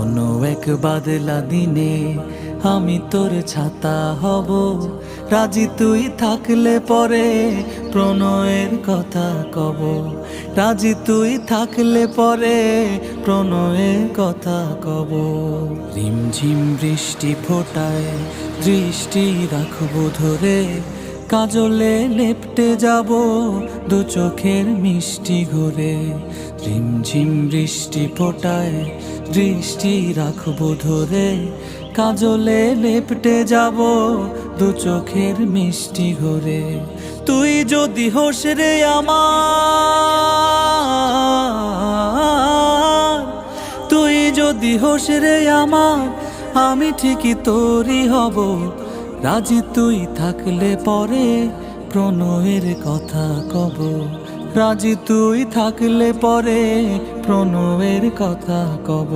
কোনো এক বাদলা দিনে আমি তোর ছাতা হব, রাজি তুই থাকলে পরে প্রণয়ের কথা কব। রাজি তুই থাকলে পরে প্রণয়ের কথা কব। রিমঝিম বৃষ্টি ফোটায় দৃষ্টি রাখবো ধরে, কাজলে লেপটে যাব দু চোখের মিষ্টি ঘুরে। রিমঝিম বৃষ্টি ফোটায় দৃষ্টি রাখবো ধরে, কাজলে লেপটে যাব দু চোখের মিষ্টি ঘুরে। তুই যদি হোস রে আমার, তুই যদি হোস রে আমার, আমি ঠিকই তোরই হব। রাজি তুই থাকলে পরে প্রণয়ের কথা কব। রাজি তুই থাকলে পরে প্রণয়ের কথা কব।